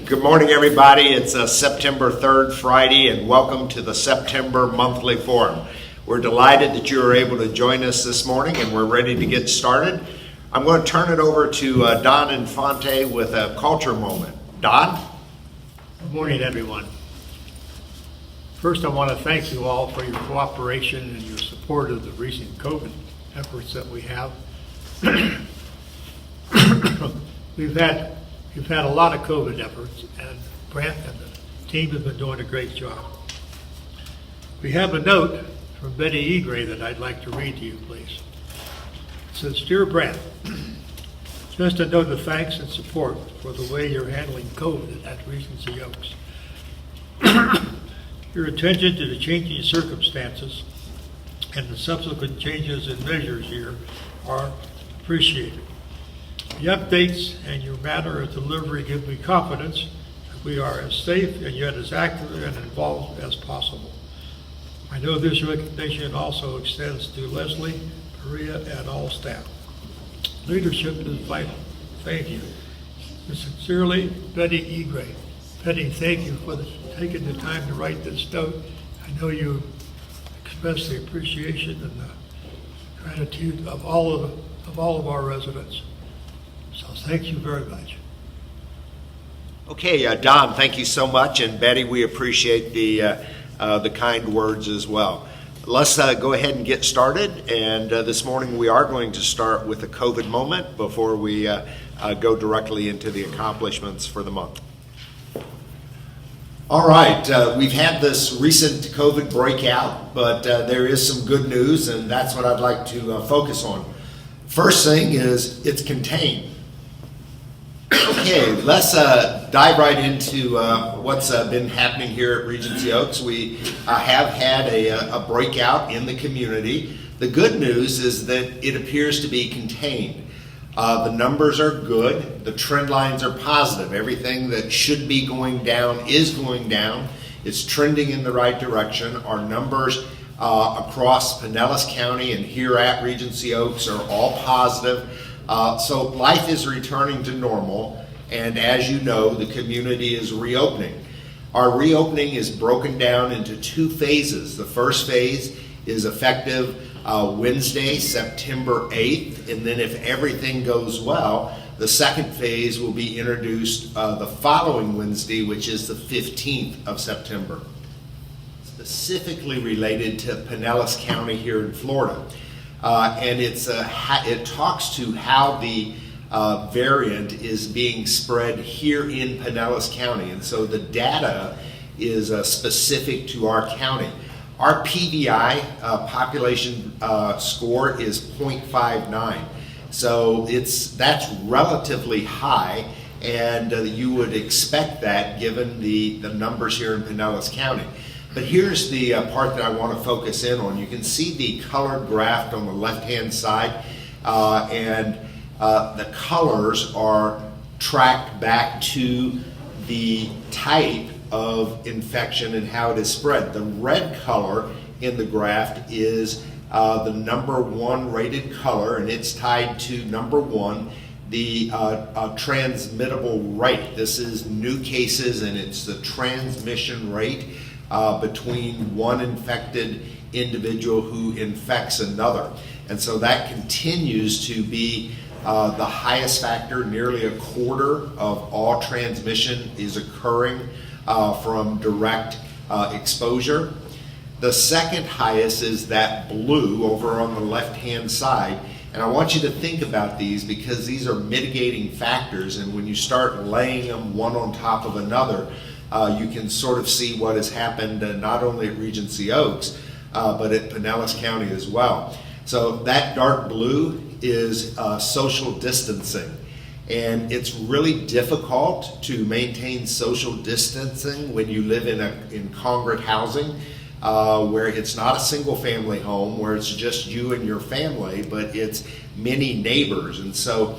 Good morning, everybody. It's September 3rd, Friday, and welcome to the September Monthly Forum. We're delighted that you are able to join us this morning, and we're ready to get started. I'm going to turn it over to Don Infante with a culture moment. Don? Good morning, everyone. First, I want to thank you all for your cooperation and your support of the recent COVID efforts that we have. We've had a lot of COVID efforts, and Brent and the team have been doing a great job. We have a note from Betty Egray that I'd like to read to you, please. It says, "Dear Brent, just a note of thanks and support for the way you're handling COVID at Regency Oaks. Your attention to the changing circumstances and the subsequent changes in measures here are appreciated. The updates and your manner of delivery give me confidence that we are as safe and yet as active and involved as possible. I know this recognition also extends to Leslie, Maria, and all staff. Leadership is vital. Thank you. Sincerely, Betty Egray." Betty, thank you for taking the time to write this note. I know you express the appreciation and the gratitude of all of our residents. So thank you very much. Okay, Don, thank you so much, and Betty, we appreciate the kind words as well. Let's go ahead and get started, and this morning we are going to start with a COVID moment before we go directly into the accomplishments for the month. All right, we've had this recent COVID breakout, but there is some good news, and that's what I'd like to focus on. First thing is it's contained. Okay, let's dive right into what's been happening here at Regency Oaks. We have had a breakout in the community. The good news is that it appears to be contained. The numbers are good. The trend lines are positive. Everything that should be going down is going down. It's trending in the right direction. Our numbers across Pinellas County and here at Regency Oaks are all positive. So life is returning to normal, and as you know, the community is reopening. Our reopening is broken down into two phases. The first phase is effective Wednesday, September 8th, and then if everything goes well, the second phase will be introduced the following Wednesday, which is the 15th of September, specifically related to Pinellas County here in Florida. And it talks to how the variant is being spread here in Pinellas County. And so the data is specific to our county. Our PVI population score is 0.59. So that's relatively high, and you would expect that given the numbers here in Pinellas County. But here's the part that I want to focus in on. You can see the colored graph on the left-hand side, and the colors are tracked back to the type of infection and how it is spread. The red color in the graph is the number one rated color, and it's tied to number one, the transmittable rate. This is new cases, and it's the transmission rate between one infected individual who infects another. And so that continues to be the highest factor. Nearly a quarter of all transmission is occurring from direct exposure. The second highest is that blue over on the left-hand side. And I want you to think about these because these are mitigating factors, and when you start laying them one on top of another, you can sort of see what has happened not only at Regency Oaks, but at Pinellas County as well. So that dark blue is social distancing. And it's really difficult to maintain social distancing when you live in congregate housing, where it's not a single family home, where it's just you and your family, but it's many neighbors. And so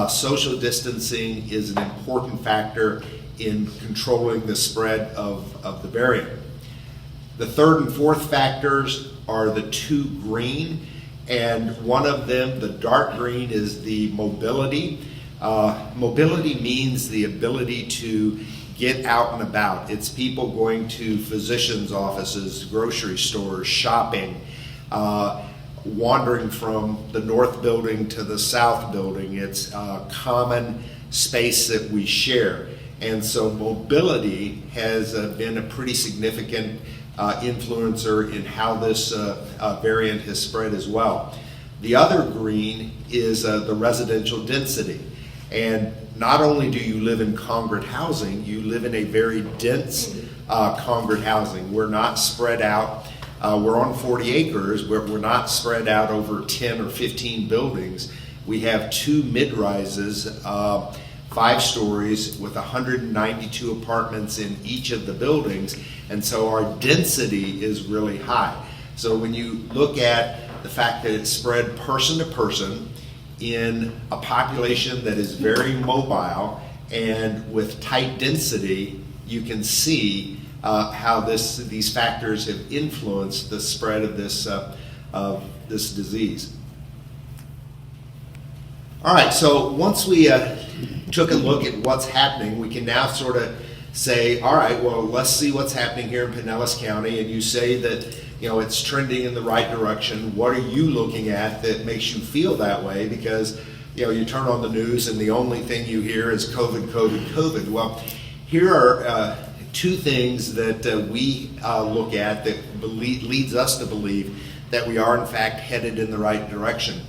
social distancing is an important factor in controlling the spread of the variant. The third and fourth factors are the two green, and one of them, the dark green, is the mobility. Mobility means the ability to get out and about. It's people going to physicians' offices, grocery stores, shopping, wandering from the north building to the south building. It's a common space that we share. And so mobility has been a pretty significant influencer in how this variant has spread as well. The other green is the residential density. And not only do you live in congregate housing, you live in a very dense congregate housing. We're not spread out. We're on 40 acres, but we're not spread out over 10 or 15 buildings. We have 2 mid-rises, 5 stories with 192 apartments in each of the buildings, and so our density is really high. So when you look at the fact that it's spread person to person in a population that is very mobile and with tight density, you can see how these factors have influenced the spread of this disease. All right, so once we took a look at what's happening, we can now sort of say, all right, well, let's see what's happening here in Pinellas County. And you say that, you know, it's trending in the right direction. What are you looking at that makes you feel that way? Because, you know, you turn on the news and the only thing you hear is COVID, COVID, COVID. Well, here are 2 things that we look at that leads us to believe that we are in fact headed in the right direction.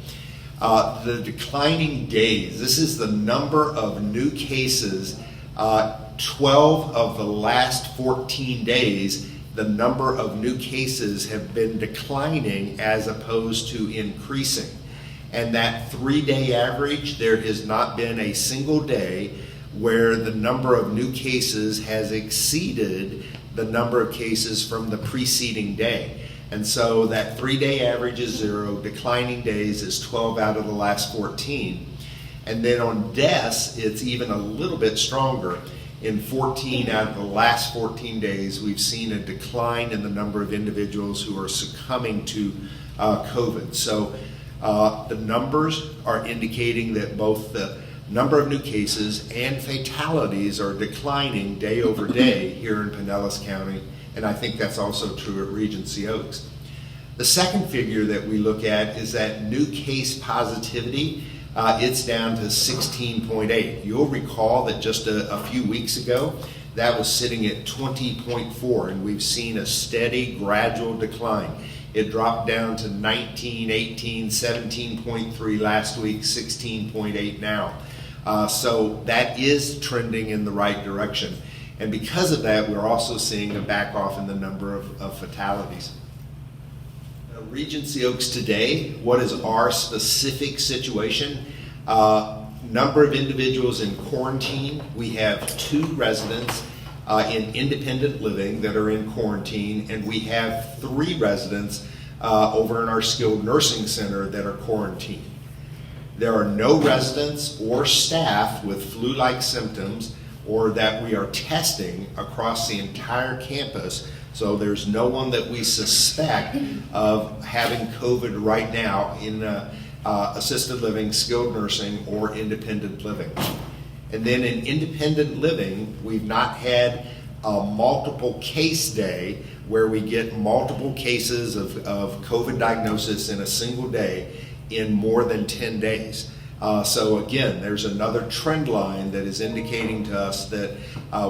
The declining days. This is the number of new cases. 12 of the last 14 days, the number of new cases have been declining as opposed to increasing. And that 3-day average, there has not been a single day where the number of new cases has exceeded the number of cases from the preceding day. And so that 3-day average is 0, declining days is 12 out of the last 14. And then on deaths, it's even a little bit stronger. In 14 out of the last 14 days, we've seen a decline in the number of individuals who are succumbing to COVID. So the numbers are indicating that both the number of new cases and fatalities are declining day over day here in Pinellas County, and I think that's also true at Regency Oaks. The second figure that we look at is that new case positivity. It's down to 16.8. You'll recall that just a few weeks ago, that was sitting at 20.4, and we've seen a steady, gradual decline. It dropped down to 19, 18, 17.3 last week, 16.8 now. So that is trending in the right direction. And because of that, we're also seeing a back off in the number of fatalities. Regency Oaks today, what is our specific situation? Number of individuals in quarantine. We have 2 residents in independent living that are in quarantine, and we have 3 residents over in our skilled nursing center that are quarantined. There are no residents or staff with flu-like symptoms or that we are testing across the entire campus. So there's no one that we suspect of having COVID right now in assisted living, skilled nursing, or independent living. And then in independent living, we've not had a multiple case day where we get multiple cases of COVID diagnosis in a single day in more than 10 days. So again, there's another trend line that is indicating to us that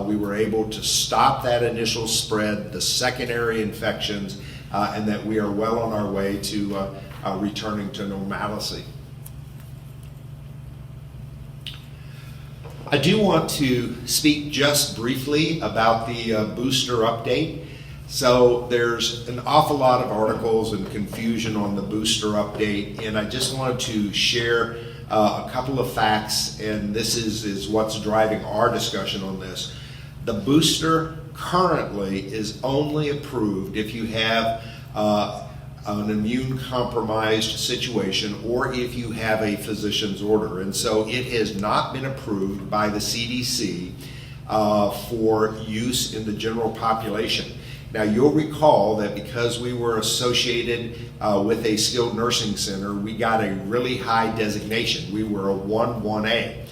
we were able to stop that initial spread, the secondary infections, and that we are well on our way to returning to normalcy. I do want to speak just briefly about the booster update. So there's an awful lot of articles and confusion on the booster update, and I just wanted to share a couple of facts, and this is what's driving our discussion on this. The booster currently is only approved if you have an immune compromised situation or if you have a physician's order. And so it has not been approved by the CDC for use in the general population. Now, you'll recall that because we were associated with a skilled nursing center, we got a really high designation. We were a 1A.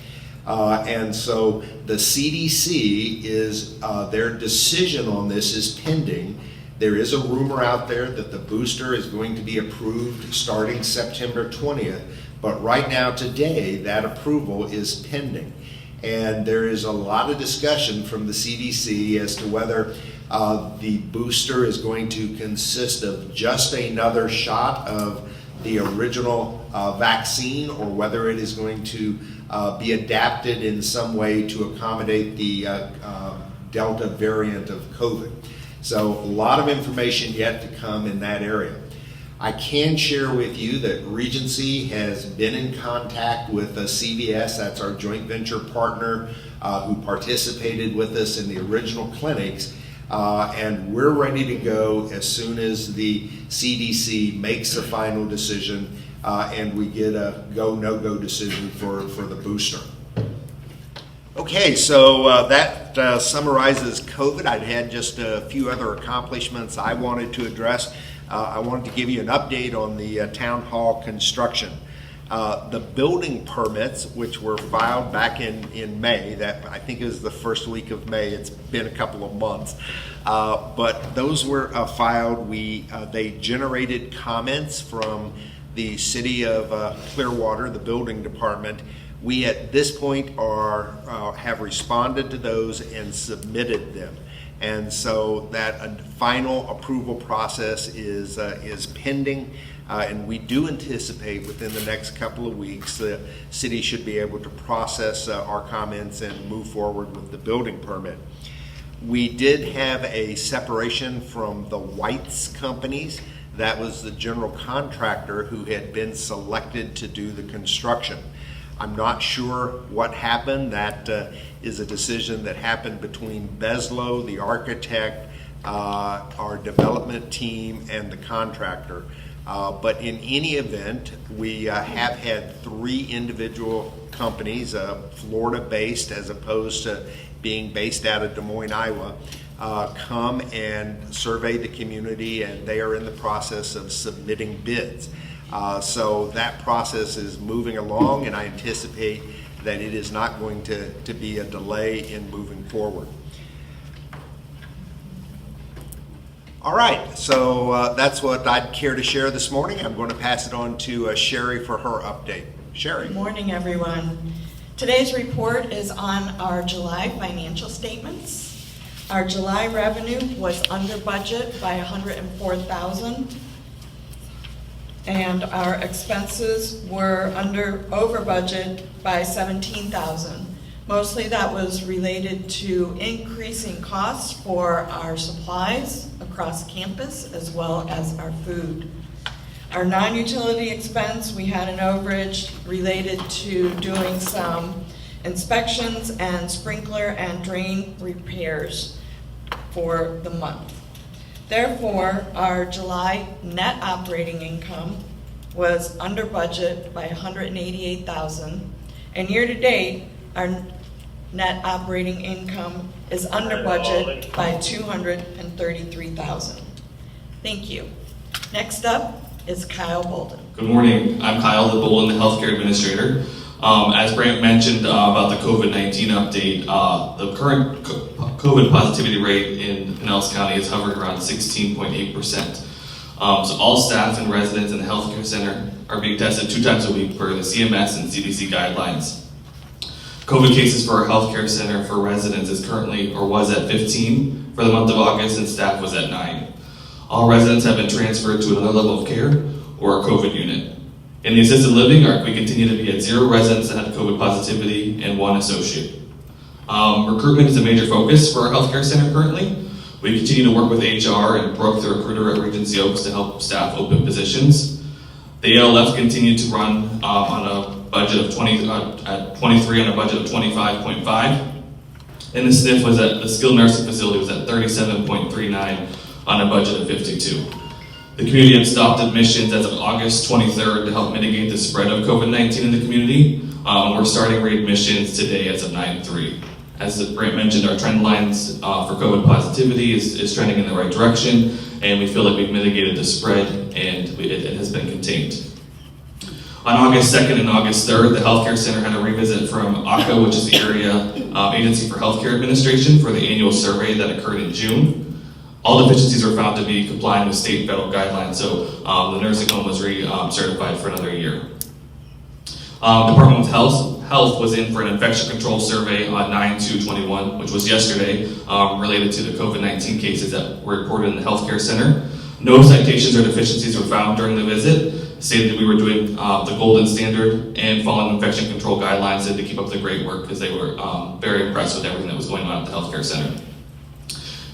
And so the CDC is, their decision on this is pending. There is a rumor out there that the booster is going to be approved starting September 20th, but right now today that approval is pending. And there is a lot of discussion from the CDC as to whether the booster is going to consist of just another shot of the original vaccine, or whether it is going to be adapted in some way to accommodate the Delta variant of COVID. So a lot of information yet to come in that area. I can share with you that Regency has been in contact with CVS, that's our joint venture partner who participated with us in the original clinics, and we're ready to go as soon as the CDC makes a final decision and we get a go, no-go decision for the booster. Okay, so that summarizes COVID. I'd had just a few other accomplishments I wanted to address. I wanted to give you an update on the town hall construction. The building permits, which were filed back in May, that I think it was the first week of May, it's been a couple of months, but those were filed. They generated comments from the city of Clearwater, the building department. We at this point have responded to those and submitted them. And so that final approval process is pending, and we do anticipate within the next couple of weeks the city should be able to process our comments and move forward with the building permit. We did have a separation from the Whites companies. That was the general contractor who had been selected to do the construction. I'm not sure what happened. That is a decision that happened between Beslow, the architect, our development team, and the contractor. But in any event, we have had 3 individual companies, Florida-based as opposed to being based out of Des Moines, Iowa, come and survey the community, and they are in the process of submitting bids. So that process is moving along, and I anticipate that it is not going to be a delay in moving forward. All right, so that's what I'd care to share this morning. I'm going to pass it on to Sherry for her update. Sherry. Good morning, everyone. Today's report is on our July financial statements. Our July revenue was under budget by $104,000. And our expenses were over budget by $17,000. Mostly that was related to increasing costs for our supplies across campus as well as our food. Our non-utility expense, we had an overage related to doing some inspections and sprinkler and drain repairs for the month. Therefore, our July net operating income was under budget by $188,000, and year-to-date, our net operating income is under budget by $233,000. Thank you. Next up is Kyle Bolden. Good morning. I'm Kyle Bolden, the Healthcare Administrator. As Brant mentioned about the COVID-19 update, the current COVID positivity rate in Pinellas County is hovering around 16.8%. So all staff and residents in the healthcare center are being tested 2 times a week per the CMS and CDC guidelines. COVID cases for our healthcare center for residents is currently, or was at 15 for the month of August, and staff was at 9. All residents have been transferred to another level of care or a COVID unit. In the assisted living, we continue to be at 0 residents that had COVID positivity and 1 associate. Recruitment is a major focus for our healthcare center currently. We continue to work with HR and Brooke, the recruiter at Regency Oaks, to help staff open positions. The ALF continued to run on a budget of 23 on a budget of 25.5. And the SNF was at the skilled nursing facility was at 37.39 on a budget of 52. The community had stopped admissions as of August 23rd to help mitigate the spread of COVID-19 in the community. We're starting readmissions today as of 9/3. As Brant mentioned, our trend lines for COVID positivity is trending in the right direction, and we feel like we've mitigated the spread and it has been contained. On August 2nd and August 3rd, the healthcare center had a revisit from ACA, which is the Area Agency for Healthcare Administration, for the annual survey that occurred in June. All deficiencies were found to be compliant with state and federal guidelines, so the nursing home was certified for another year. Department of Health was in for an infection control survey on 9/2/21, which was yesterday, related to the COVID-19 cases that were reported in the healthcare center. No citations or deficiencies were found during the visit. Stated that we were doing the golden standard and following infection control guidelines and to keep up the great work, because they were very impressed with everything that was going on at the healthcare center.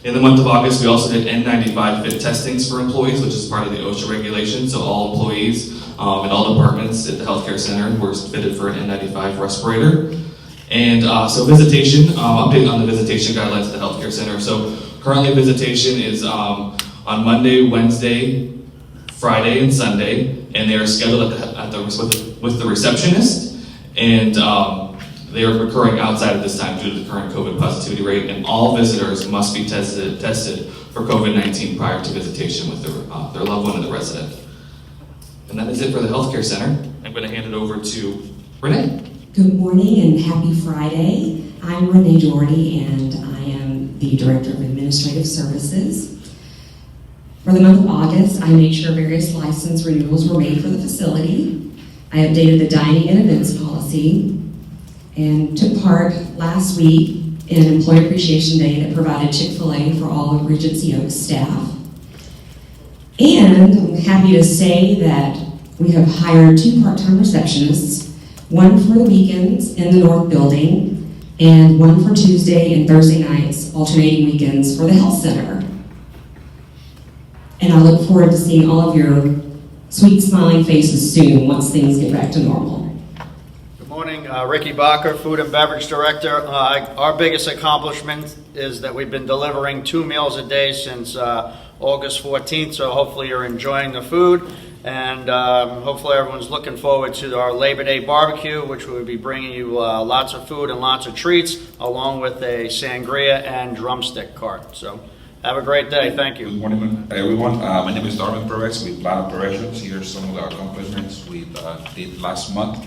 In the month of August, we also did N95 fit testings for employees, which is part of the OSHA regulation. So all employees in all departments at the healthcare center were fitted for an N95 respirator. And so visitation, update on the visitation guidelines at the healthcare center. So currently visitation is on Monday, Wednesday, Friday, and Sunday, and they are scheduled with the receptionist, and they are occurring outside of this time due to the current COVID positivity rate, and all visitors must be tested for COVID-19 prior to visitation with their loved one and the resident. And that is it for the healthcare center. I'm going to hand it over to Renee. Good morning and happy Friday. I'm Renee Doherty, and I am the Director of Administrative Services. For the month of August, I made sure various license renewals were made for the facility. I updated the dining and events policy and took part last week in an Employee Appreciation Day that provided Chick-fil-A for all of Regency Oaks staff. And I'm happy to say that we have hired 2 part-time receptionists, one for the weekends in the North Building, and one for Tuesday and Thursday nights, alternating weekends for the Health Center. And I look forward to seeing all of your sweet smiling faces soon once things get back to normal. Good morning, Ricky Bacher, Food and Beverage Director. Our biggest accomplishment is that we've been delivering 2 meals a day since August 14th, so hopefully you're enjoying the food, and hopefully everyone's looking forward to our Labor Day barbecue, which will be bringing you lots of food and lots of treats, along with a sangria and drumstick cart. So have a great day. Thank you. Good morning, everyone. My name is Darwin Perez with Plan Operations. Here are some of the accomplishments we did last month.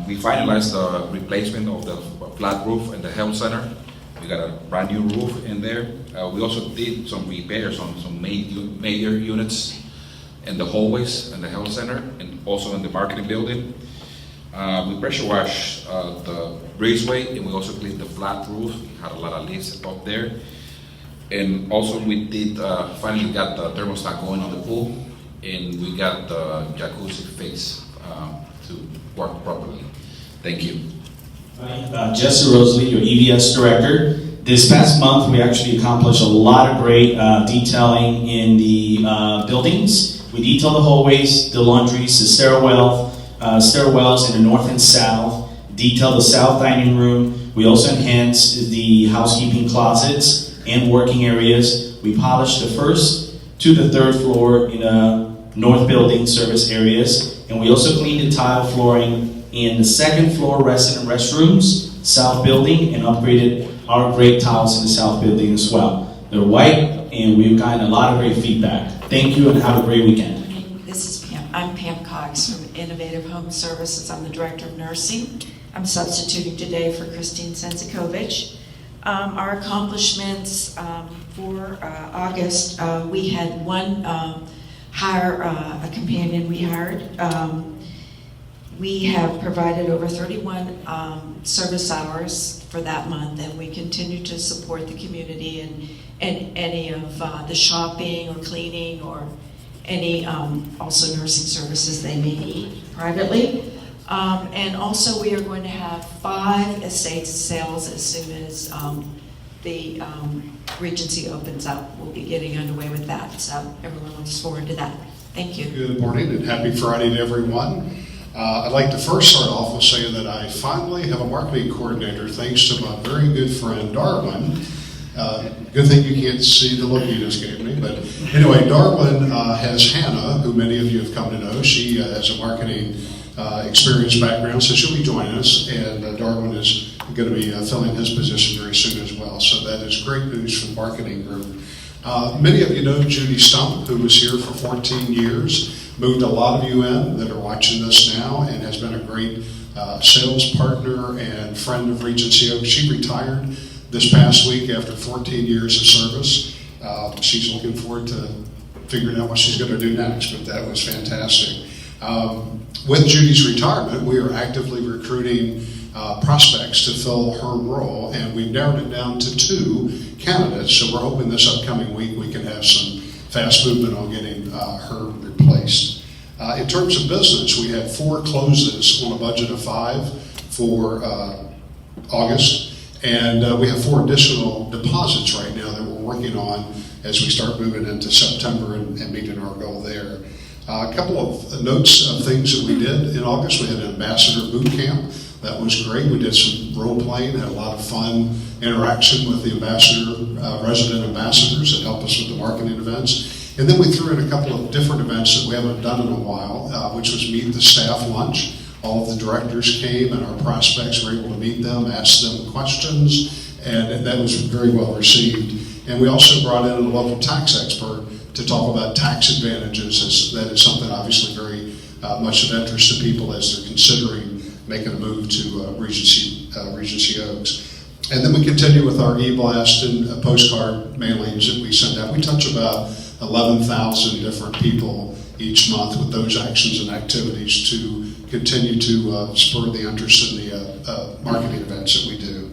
We finalized the replacement of the flat roof in the health center. We got a brand new roof in there. We also did some repairs on some major units in the hallways in the health center and also in the marketing building. We pressure washed the breezeway, and we also cleaned the flat roof. We had a lot of leaks up there. And also we did finally got the thermostat going on the pool, and we got the jacuzzi fixed to work properly. Thank you. Jesse Rosalie, your EVS Director. This past month, we actually accomplished a lot of great detailing in the buildings. We detailed the hallways, the laundries, the stairwells in the north and south, detailed the south dining room. We also enhanced the housekeeping closets and working areas. We polished the first to the third floor in the north building service areas, and we also cleaned the tile flooring in the second floor resident restrooms, south building, and upgraded our great tiles in the south building as well. They're white, and we've gotten a lot of great feedback. Thank you, and have a great weekend. This is Pam. I'm Pam Cox from Innovative Home Services. I'm the Director of Nursing. I'm substituting today for Christine Sensikovich. Our accomplishments for August, we had one hire, a companion we hired. We have provided over 31 service hours for that month, and we continue to support the community and any of the shopping or cleaning or any also nursing services they may need privately. And also we are going to have 5 estate sales as soon as the Regency opens up. We'll be getting underway with that, so everyone looks forward to that. Thank you. Good morning and happy Friday to everyone. I'd like to first start off with saying that I finally have a marketing coordinator thanks to my very good friend Darwin. Good thing you can't see the look you just gave me. But anyway, Darwin has Hannah, who many of you have come to know. She has a marketing experience background, so she'll be joining us. And Darwin is going to be filling his position very soon as well. So that is great news for the marketing group. Many of you know Judy Stump, who was here for 14 years. moved a lot of you in that are watching this now and has been a great sales partner and friend of Regency Oaks. She retired this past week after 14 years of service. She's looking forward to figuring out what she's going to do next, but that was fantastic. With Judy's retirement, we are actively recruiting prospects to fill her role, and we've narrowed it down to 2 candidates, so we're hoping this upcoming week we can have some fast movement on getting her replaced. In terms of business, we had 4 closes on a budget of 5 for August, and we have 4 additional deposits right now that we're working on as we start moving into September and meeting our goal there. A couple of notes of things that we did in August. We had an ambassador boot camp. That was great. We did some role playing, had a lot of fun interaction with the resident ambassadors that help us with the marketing events. And then we threw in a couple of different events that we haven't done in a while, which was Meet the Staff Lunch. All of the directors came and our prospects were able to meet them, ask them questions, and that was very well received. And we also brought in a local tax expert to talk about tax advantages. That is something obviously very much of interest to people as they're considering making a move to Regency Oaks. And then we continue with our e-blast and postcard mailings that we send out. We touch about 11,000 different people each month with those actions and activities to continue to spur the interest in the marketing events that we do.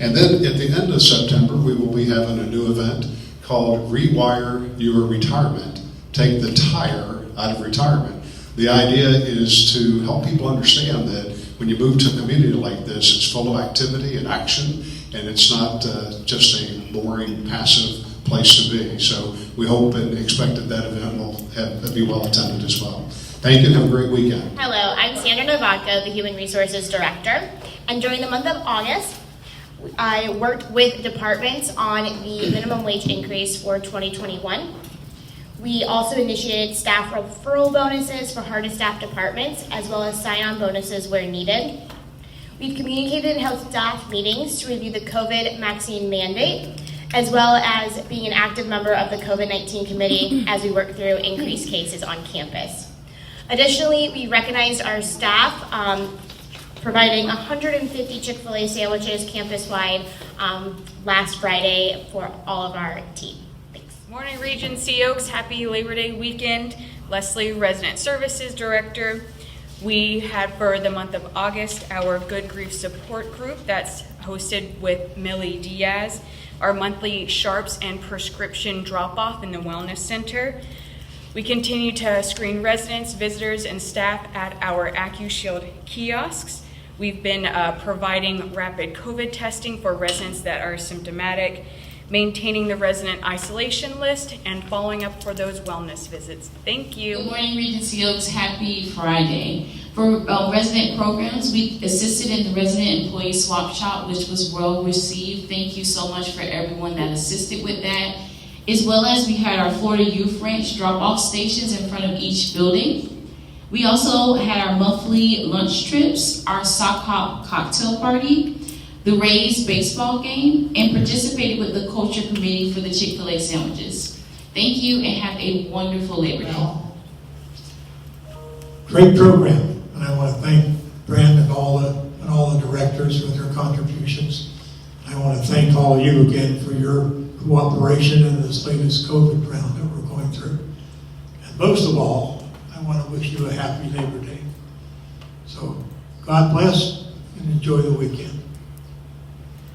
And then at the end of September, we will be having a new event called Rewire Your Retirement. Take the tire out of retirement. The idea is to help people understand that when you move to a community like this, it's full of activity and action, and it's not just a boring, passive place to be. So we hope and expect that event will be well attended as well. Thank you and have a great weekend. Hello, I'm Sandra Novotko, the Human Resources Director, and during the month of August, I worked with departments on the minimum wage increase for 2021. We also initiated staff referral bonuses for hard-to-staff departments, as well as sign-on bonuses where needed. We've communicated and held staff meetings to review the COVID vaccine mandate, as well as being an active member of the COVID-19 committee as we work through increased cases on campus. Additionally, we recognized our staff providing 150 Chick-fil-A sandwiches campus-wide last Friday for all of our team. Thanks. Morning, Regency Oaks. Happy Labor Day weekend. Leslie, Resident Services Director. We had for the month of August our Good Grief Support Group that's hosted with Millie Diaz, our monthly sharps and prescription drop-off in the Wellness Center. We continue to screen residents, visitors, and staff at our AccuShield kiosks. We've been providing rapid COVID testing for residents that are symptomatic, maintaining the resident isolation list, and following up for those wellness visits. Thank you. Good morning, Regency Oaks. Happy Friday. For resident programs, we assisted in the resident employee swap shop, which was well received. Thank you so much for everyone that assisted with that. As well as we had our Florida Youth Ranch drop-off stations in front of each building. We also had our monthly lunch trips, our sock hop cocktail party, the Rays baseball game, and participated with the culture committee for the Chick-fil-A sandwiches. Thank you and have a wonderful Labor Day. Great program, and I want to thank Brent and all the directors for their contributions. I want to thank all of you again for your cooperation in this latest COVID round that we're going through. And most of all, I want to wish you a happy Labor Day. So God bless and enjoy the weekend.